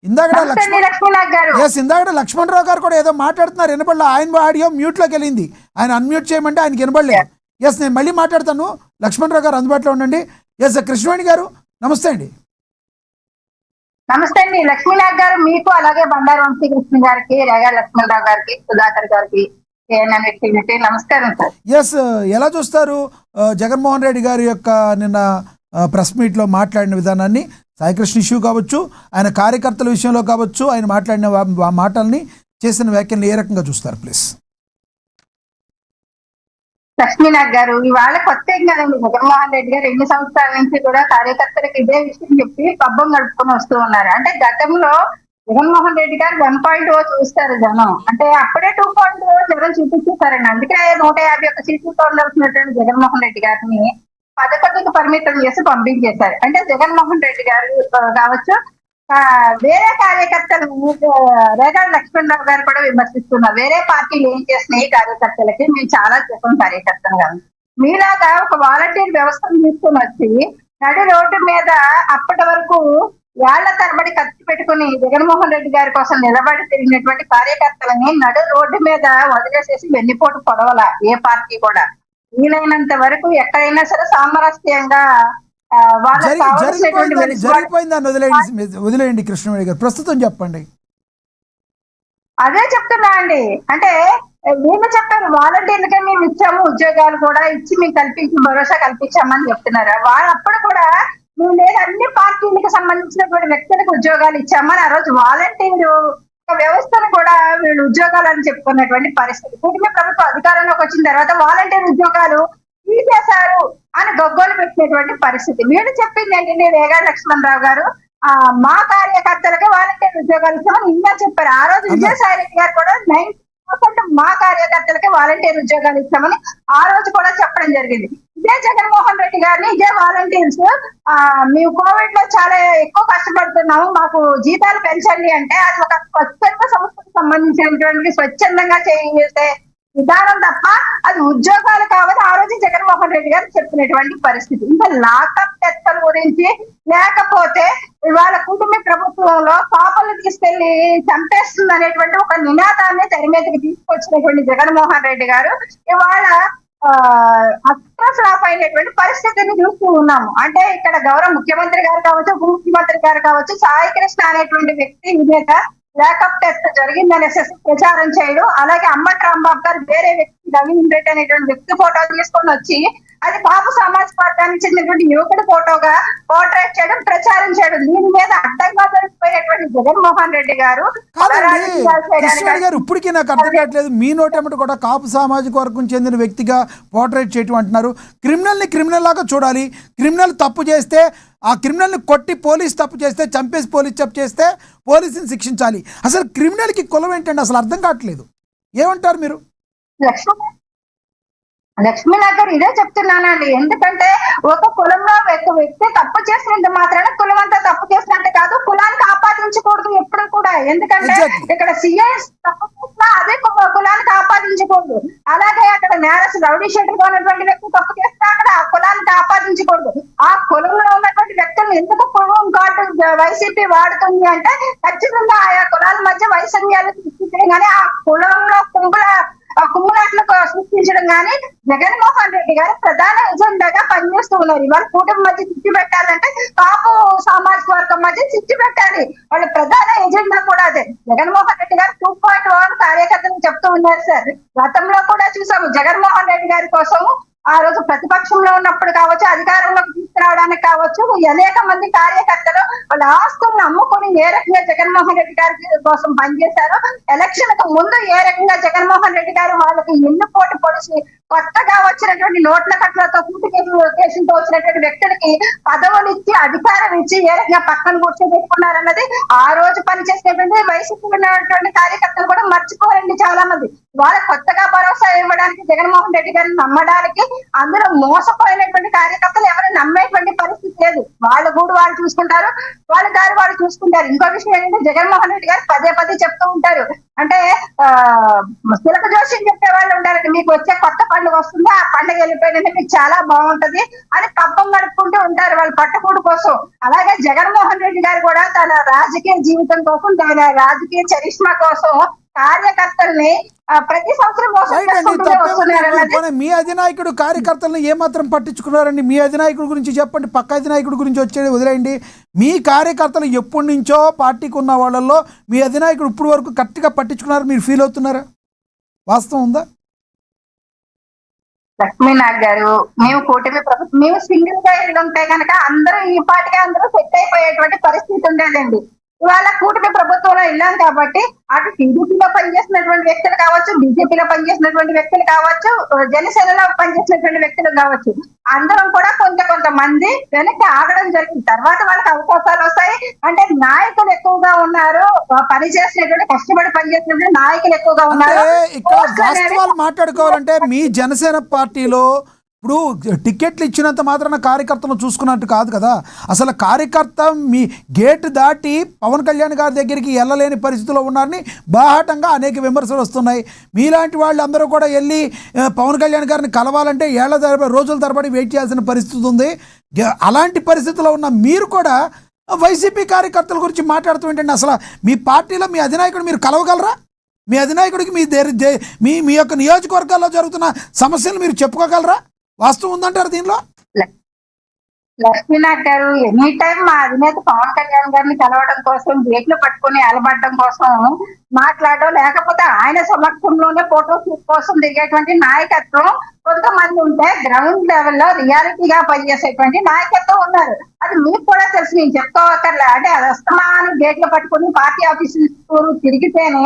ఇందాక లక్ష్మణరావు గారు కూడా ఏదో మాట్లాడుతున్నారు, వినపడలే. ఆయన ఆడియో మ్యూట్లోకి వెళ్ళింది, ఆయన అన్మ్యూట్ చేయమంటే ఆయనకి వినపడలేదు. ఎస్, నేను మళ్ళీ మాట్లాడతాను. లక్ష్మణరావు గారు అందుబాటులో ఉండండి. ఎస్, కృష్ణవేణి గారు నమస్తే అండి. నమస్తే అండి లక్ష్మీనాథ్ గారు, మీకు అలాగే బండారు వంశీ కృష్ణ గారికి, రేగాడి లక్ష్మణరావు గారికి, సుధాకర్ గారికి నమస్కారం సార్. ఎస్, ఎలా చూస్తారు జగన్మోహన్ రెడ్డి గారి యొక్క నిన్న ప్రెస్ మీట్లో మాట్లాడిన విధానాన్ని? సాయికృష్ణ ఇష్యూ కావచ్చు, ఆయన కార్యకర్తల విషయంలో కావచ్చు, ఆయన మాట్లాడిన మాటల్ని, చేసిన వ్యాఖ్యల్ని ఏ రకంగా చూస్తారు ప్లీజ్? లక్ష్మీనాథ్ గారు, ఇవాళ కొత్త ఏం కదండి. జగన్మోహన్ రెడ్డి గారు 2 సంవత్సరాల నుంచి కూడా కార్యకర్తలకు ఇదే విషయం చెప్పి పబ్బం గడుపుకొని వస్తూ ఉన్నారు. అంటే గతంలో జగన్మోహన్ రెడ్డి గారు 1.0 చూస్తారు జనం, అంటే అప్పుడే 2.0 జనం చూపించేశారండి. అందుకే 151 సీట్లతో ఉండాల్సినటువంటి జగన్మోహన్ రెడ్డి గారిని 11కి పరిమితం చేసి పంపించేశారు. అంటే జగన్మోహన్ రెడ్డి గారు కావచ్చు, వేరే కార్యకర్తలు రేగాడి లక్ష్మణరావు గారు కూడా విమర్శిస్తున్నారు. వేరే పార్టీలు ఏం చేస్తున్నాయి కార్యకర్తలకి, మేము చాలా చెప్పాం కార్యకర్తలు కాదు, మీలాగా ఒక వాలంటీర్ వ్యవస్థను తీసుకుని వచ్చి నడి రోడ్డు మీద అప్పటి వరకు ఏళ్ల తరబడి ఖర్చు పెట్టుకుని జగన్మోహన్ రెడ్డి గారి కోసం నిలబడి తిరిగినటువంటి కార్యకర్తలని నడు రోడ్డు మీద వదిలేసేసి వెన్నుపోటు పొడవల ఏ పార్టీ కూడా. వీలైనంత వరకు ఎక్కడైనా సరే సామరస్యంగా జరిగిపోయిందని వదిలేయండి. కృష్ణవేణి గారు ప్రస్తుతం చెప్పండి. అదే చెప్తున్నా అండి, అంటే వీళ్ళు చెప్పారు వాలంటీర్లకే మేము ఇచ్చాము, ఉద్యోగాలు కూడా ఇచ్చి మేము భరోసా కల్పించామని చెప్తున్నారు. అప్పుడు కూడా మేము లేదు అన్ని పార్టీలకు సంబంధించినటువంటి వ్యక్తులకు ఉద్యోగాలు ఇచ్చామని ఆ రోజు వాలంటీర్ వ్యవస్థను కూడా వీళ్ళు ఉద్యోగాలు అని చెప్పుకున్నటువంటి పరిస్థితి. కుటుంబ ప్రభుత్వం అధికారంలోకి వచ్చిన తర్వాత వాలంటీర్ ఉద్యోగాలు తీసేశారు అని గొగ్గోలు పెట్టినటువంటి పరిస్థితి. వీళ్ళు చెప్పింది ఏంటంటే రేగాడి లక్ష్మణరావు గారు మా కార్యకర్తలకే వాలంటీర్ ఉద్యోగాలు ఇచ్చామని ఇంకా చెప్పారు. ఆ రోజు విజయసాయి రెడ్డి గారు కూడా 90% మా కార్యకర్తలకే వాలంటీర్ ఉద్యోగాలు ఇచ్చామని ఆ రోజు కూడా చెప్పడం జరిగింది. ఇదే జగన్మోహన్ రెడ్డి గారిని ఇదే వాలంటీర్స్ మేము కోవిడ్ లో చాలా ఎక్కువ కష్టపడుతున్నాము, మాకు జీతాలు పెంచండి అంటే అది ఒక స్వచ్ఛంద సంస్థకు సంబంధించినటువంటి స్వచ్ఛందంగా చేసే విధానం తప్ప అది ఉద్యోగాలు కావాలి ఆ రోజు జగన్మోహన్ రెడ్డి గారు చెప్పినటువంటి పరిస్థితి. ఇంకా లాకప్ టెస్టుల గురించి, లేకపోతే ఇవాళ కుటుంబ ప్రభుత్వంలో పాపలు తీసుకెళ్లి చంపేస్తుంది అనేటువంటి ఒక నినాదాన్ని తెర మీదకి తీసుకొచ్చినటువంటి జగన్మోహన్ రెడ్డి గారు ఇవాళ అస్త్రశ్రాప్ అయినటువంటి పరిస్థితిని చూస్తూ ఉన్నాము. అంటే ఇక్కడ గౌరవ ముఖ్యమంత్రి గారు కావచ్చు, ఉప ముఖ్యమంత్రి గారు కావచ్చు, సాయి కృష్ణ అనేటువంటి వ్యక్తి మీద లాకప్ టెస్ట్ జరిగిందనేసి ప్రచారం చేయడం, అలాగే అంబటి రాంబాబు గారు వేరే వ్యక్తి నవీన్ రెడ్డి అనేటువంటి వ్యక్తి ఫోటో తీసుకొని వచ్చి అది బాబు సామాజిక వర్గానికి చెందినటువంటి యువకుడి ఫోటోగా పోర్ట్రేట్ చేయడం, ప్రచారం చేయడం, దీని మీద అడ్డంగా దొరికిపోయినటువంటి జగన్మోహన్ రెడ్డి గారు ఇప్పటికీ నాకు అర్థం కావట్లేదు. మీ నోటెమ్మటి కూడా కాపు సామాజిక వర్గం చెందిన వ్యక్తిగా పోర్ట్రేట్ చేయటం అంటున్నారు. క్రిమినల్ని క్రిమినల్ లాగా చూడాలి. క్రిమినల్ తప్పు చేస్తే ఆ క్రిమినల్ని కొట్టి, పోలీస్ తప్పు చేస్తే చంపేసి పోలీస్ తప్పు చేస్తే పోలీసుని శిక్షించాలి. అసలు క్రిమినల్కి కులం ఏంటండి? అసలు అర్థం కావట్లేదు. ఏమంటారు మీరు? లక్ష్మీనాథ్ గారు ఇదే చెప్తున్నానండి. ఎందుకంటే ఒక కులంలో వ్యక్తి తప్పు చేసినంత మాత్రాన కులం అంతా తప్పు చేసినట్టు కాదు, కులానికి ఆపాదించకూడదు ఎప్పుడు కూడా. ఎందుకంటే ఇక్కడ సిఐఎస్ తప్పు చేసినా అదే కులానికి ఆపాదించకూడదు. అలాగే అక్కడ నేరస్ రౌడీ షీటర్ గా ఉన్నటువంటి వ్యక్తి తప్పు చేసినా అక్కడ ఆ కులానికి ఆపాదించకూడదు. ఆ కులంలో ఉన్నటువంటి వ్యక్తులను ఎందుకు కులం కార్డు వైసీపీ వాడుతుంది అంటే ఖచ్చితంగా ఆయా కులాల మధ్య వైషమ్యాలు సృష్టించడం కానీ, ఆ కులంలో కుమ్ములాట్లకు సృష్టించడం కానీ జగన్మోహన్ రెడ్డి గారు ప్రధాన ఎజెండాగా పనిచేస్తూ ఉన్నారు. ఇవాళ కూటమి మధ్య చిచ్చు పెట్టాలంటే కాపు సామాజిక వర్గం మధ్య చిచ్చు పెట్టాలి, వాళ్ళ ప్రధాన ఎజెండా కూడా అదే. జగన్మోహన్ రెడ్డి గారు 2.1 కార్యకర్తలు చెప్తూ ఉన్నారు సార్. గతంలో కూడా చూసాము జగన్మోహన్ రెడ్డి గారి కోసం ఆ రోజు ప్రతిపక్షంలో ఉన్నప్పుడు కావచ్చు, అధికారంలోకి తీసుకురావడానికి కావచ్చు, అనేక మంది కార్యకర్తలు వాళ్ళ ఆస్తులను అమ్ముకుని ఏ రకంగా జగన్మోహన్ రెడ్డి గారి కోసం పనిచేశారో, ఎలక్షన్ కు ముందు ఏ రకంగా జగన్మోహన్ రెడ్డి గారు వాళ్ళకి ఎన్ని పోటీ పొడిచి కొత్తగా వచ్చినటువంటి నోట్ల కట్లతో కేసులతో వచ్చినటువంటి వ్యక్తులకి పదవులు ఇచ్చి అధికారం ఇచ్చి ఏ రకంగా పక్కన కూర్చోబెట్టుకున్నారన్నది ఆ రోజు పనిచేసినటువంటి వైసీపీ ఉన్నటువంటి కార్యకర్తలు కూడా మర్చిపోరండి చాలా మంది. వాళ్ళ కొత్తగా భరోసా ఇవ్వడానికి జగన్మోహన్ రెడ్డి గారిని నమ్మడానికి అందులో మోసపోయినటువంటి కార్యకర్తలు ఎవరు నమ్మేటువంటి పరిస్థితి లేదు. వాళ్ళ గూడు వాళ్ళు చూసుకుంటారు, వాళ్ళ దారి వాళ్ళు చూసుకుంటారు. ఇంకో విషయం ఏంటంటే జగన్మోహన్ రెడ్డి గారు పదే చెప్తూ ఉంటారు, అంటే చిలక జోషి చెప్పే వాళ్ళు ఉంటారండి, మీకు వచ్చే కొత్త పండుగ వస్తుంది, ఆ పండుగ వెళ్ళిపోయిందంటే మీకు చాలా బాగుంటది అని పబ్బం గడుపుకుంటూ ఉంటారు వాళ్ళు పట్టుకూడు కోసం. అలాగే జగన్మోహన్ రెడ్డి గారు కూడా తన రాజకీయ జీవితం కోసం, తన రాజకీయ చరిష్మా కోసం కార్యకర్తల్ని ప్రతి సంవత్సరం మోసం రైట్ అండి, చేసుకుంటూనే వస్తున్నారు అన్నది. తప్పేముంది. మీ అధినాయకుడు కార్యకర్తలను ఏమాత్రం పట్టించుకున్నారండి? మీ అధినాయకుడి గురించి చెప్పండి, పక్క అధినాయకుడి గురించి వచ్చేది వదిలేయండి. మీ కార్యకర్తలు ఎప్పటి నుంచో పార్టీకి ఉన్న వాళ్ళల్లో మీ అధినాయకుడు ఇప్పుడు వరకు కరెక్ట్గా పట్టించుకున్నారు మీరు ఫీల్ అవుతున్నారా? వాస్తవం ఉందా? లక్ష్మీనాథ్ గారు, మేము కూటమి ప్రభుత్వం, మేము సింగిల్ గా ఉంటే కనుక అందరూ ఈ పాటికి అందరూ సెట్ అయిపోయేటువంటి పరిస్థితి ఉండేదండి. ఇవాళ కూటమి ప్రభుత్వంలో వెళ్ళాం కాబట్టి అటు టీడీపీలో పనిచేసినటువంటి వ్యక్తులు కావచ్చు, బీజేపీలో పనిచేసినటువంటి వ్యక్తులు కావచ్చు, జనసేనలో పనిచేసినటువంటి వ్యక్తులు కావచ్చు, అందరం కూడా కొంతమంది వెనక్కి ఆగడం జరిగింది. తర్వాత వాళ్ళకి అవకాశాలు వస్తాయి అంటే నాయకులు ఎక్కువగా ఉన్నారు, పని చేసినటువంటి కష్టపడి పనిచేసినటువంటి నాయకులు ఎక్కువగా ఉన్నారు. ఇక్కడ వాస్తవాలు మాట్లాడుకోవాలంటే మీ జనసేన పార్టీలో ఇప్పుడు టికెట్లు ఇచ్చినంత మాత్రాన కార్యకర్తను చూసుకున్నట్టు కాదు కదా. అసలు కార్యకర్త మీ గేట్ దాటి పవన్ కళ్యాణ్ గారి దగ్గరికి వెళ్ళలేని పరిస్థితిలో ఉన్నారని బాహాటంగా అనేక విమర్శలు వస్తున్నాయి. మీలాంటి వాళ్ళు అందరూ కూడా వెళ్ళి పవన్ కళ్యాణ్ గారిని కలవాలంటే రోజుల తరబడి వెయిట్ చేయాల్సిన పరిస్థితి ఉంది. అలాంటి పరిస్థితిలో ఉన్న మీరు కూడా వైసీపీ కార్యకర్తల గురించి మాట్లాడుతూ ఏంటంటే అసలు మీ పార్టీలో మీ అధినాయకుడు మీరు కలవగలరా? మీ అధినాయకుడికి మీ మీ యొక్క నియోజకవర్గాల్లో జరుగుతున్న సమస్యలు మీరు చెప్పుకోగలరా? వాస్తవం ఉందంటారు దీనిలో? లక్ష్మీనాథ్ గారు, ఎనీ టైం మా అధినేత పవన్ కళ్యాణ్ గారిని కలవడం కోసం, గేట్లు పట్టుకుని అలబడడం కోసం మాట్లాడడం, లేకపోతే ఆయన సమక్షంలోనే ఫోటోస్ కోసం దిగేటువంటి నాయకత్వం కొంతమంది ఉంటే, గ్రౌండ్ లెవెల్లో రియాలిటీగా పనిచేసేటువంటి నాయకత్వం ఉన్నారు. అది మీకు కూడా తెలుసు, నేను చెప్పుకోవక్కర్లే. అంటే అది అస్తమానం గేట్లు పట్టుకుని పార్టీ ఆఫీసులు తిరిగితేనే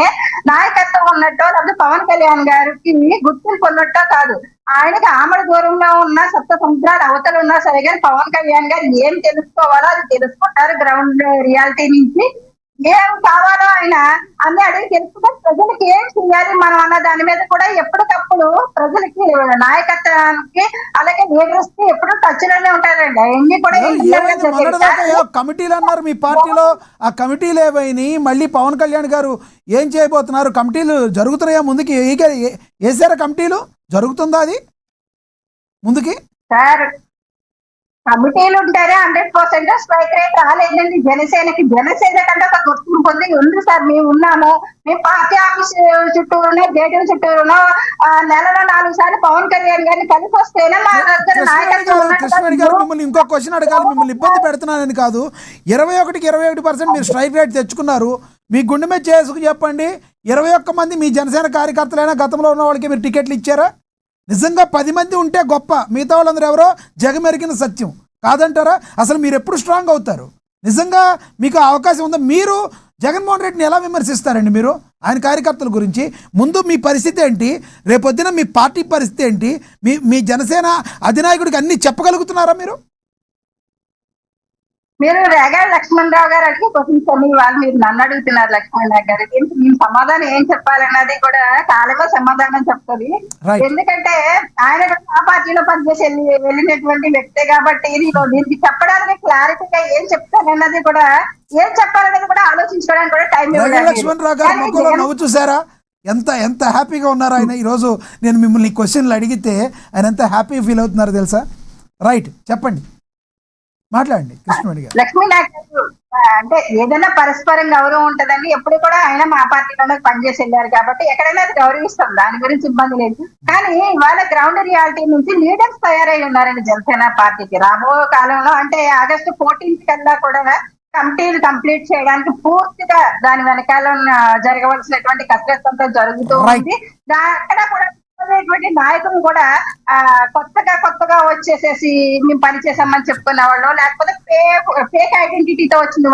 నాయకత్వం ఉన్నట్టో, లేకపోతే పవన్ కళ్యాణ్ గారికి గుర్తింపు ఉన్నట్టో కాదు. ఆయనకి ఆమడ దూరంలో ఉన్న సప్త సముద్రాలు అవతలు ఉన్నా సరే కానీ పవన్ కళ్యాణ్ గారు ఏం తెలుసుకోవాలో అది తెలుసుకుంటారు. గ్రౌండ్ రియాలిటీ నుంచి ఏం కావాలో ఆయన అన్ని అడిగి తెలుసుకుంటే ప్రజలకి ఏం చేయాలి మనం అన్న దాని మీద కూడా ఎప్పటికప్పుడు ప్రజలకి, నాయకత్వానికి, అలాగే లీడర్స్ కి ఎప్పుడు టచ్ లోనే ఉంటారండి. అవన్నీ కూడా కమిటీలు అన్నారు మీ పార్టీలో, ఆ కమిటీలు ఏవైనా మళ్ళీ పవన్ కళ్యాణ్ గారు ఏం చేయబోతున్నారు? కమిటీలు జరుగుతున్నాయా? ముందుకి వేసారా కమిటీలు? జరుగుతుందా అది ముందుకి? సార్, కమిటీలు ఉంటారే 100% స్ట్రైక్ రేట్ రాలేదండి జనసేనకి. జనసేన కంటే ఒక గుర్తింపు ఉంది సార్. మేము ఉన్నాము, మేము పార్టీ ఆఫీస్ చుట్టూరునే, గేటుల చుట్టూరునో నెలలో 4 సార్లు పవన్ కళ్యాణ్ గారిని కలిసి వస్తేనే మా దగ్గర నాయకత్వం. కృష్ణవేణి గారు, మిమ్మల్ని ఇంకో క్వశ్చన్ అడగాలి. మిమ్మల్ని ఇబ్బంది పెడుతున్నానని కాదు, 21% మీరు స్ట్రైక్ రేట్ తెచ్చుకున్నారు. మీ గుండె మీద చేసుకు చెప్పండి, 21 మంది మీ జనసేన కార్యకర్తలైనా గతంలో ఉన్న వాళ్ళకి మీరు టికెట్లు ఇచ్చారా? నిజంగా 10 మంది ఉంటే గొప్ప, మిగతా వాళ్ళందరూ ఎవరో జగమెరిగిన సత్యం కాదంటారా? అసలు మీరు ఎప్పుడు స్ట్రాంగ్ అవుతారు? నిజంగా మీకు అవకాశం ఉందా? మీరు జగన్మోహన్ రెడ్డిని ఎలా విమర్శిస్తారండి? మీరు ఆయన కార్యకర్తల గురించి ముందు మీ పరిస్థితి ఏంటి, రేపొద్దున మీ పార్టీ పరిస్థితి ఏంటి, మీ జనసేన అధినాయకుడికి అన్ని చెప్పగలుగుతున్నారా మీరు? మీరు రేగాడి లక్ష్మణరావు గారు అడిగి క్వశ్చన్స్ అన్ని వాళ్ళు మీరు నన్ను అడుగుతున్నారు. లక్ష్మణరావు గారు, దీనికి మేము సమాధానం ఏం చెప్పాలన్నది కూడా కాలమే సమాధానం చెప్తుంది. ఎందుకంటే ఆయన ఆ పార్టీలో పనిచేసి వెళ్ళినటువంటి వ్యక్తే కాబట్టి దీనికి చెప్పడానికి క్లారిటీగా ఏం చెప్తానన్నది కూడా, ఏం చెప్పాలనేది కూడా ఆలోచించుకోవడానికి కూడా టైం ఇవ్వలేదు. లక్ష్మణరావు గారు ముఖంలో నవ్వు చూసారా? ఎంత హ్యాపీగా ఉన్నారు ఆయన. ఈరోజు నేను మిమ్మల్ని క్వశ్చన్లు అడిగితే ఆయన ఎంత హ్యాపీ ఫీల్ అవుతున్నారు తెలుసా? రైట్, చెప్పండి, మాట్లాడండి కృష్ణవేణి గారు. లక్ష్మీనాథ్ గారు, అంటే ఏదైనా పరస్పరం గౌరవం ఉంటదండి. ఎప్పుడు కూడా ఆయన మా పార్టీలోనే పనిచేసి వెళ్ళారు కాబట్టి ఎక్కడైనా అది గౌరవిస్తాం, దాని గురించి ఇబ్బంది లేదు. కానీ ఇవాళ గ్రౌండ్ రియాలిటీ నుంచి లీడర్స్ తయారై ఉన్నారండి జనసేన పార్టీకి. రాబో కాలంలో అంటే August 14 కల్లా కూడా కమిటీలు కంప్లీట్ చేయడానికి పూర్తిగా దాని వెనకాల జరగవలసినటువంటి కసరత్తు అంతా జరుగుతూ ఉంది. అక్కడ కూడా నాయకులు కూడా కొత్తగా వచ్చేసేసి మేము పని చేసామని చెప్పుకునే వాళ్ళు, లేకపోతే ఫేక్ ఐడెంటిటీతో వచ్చిన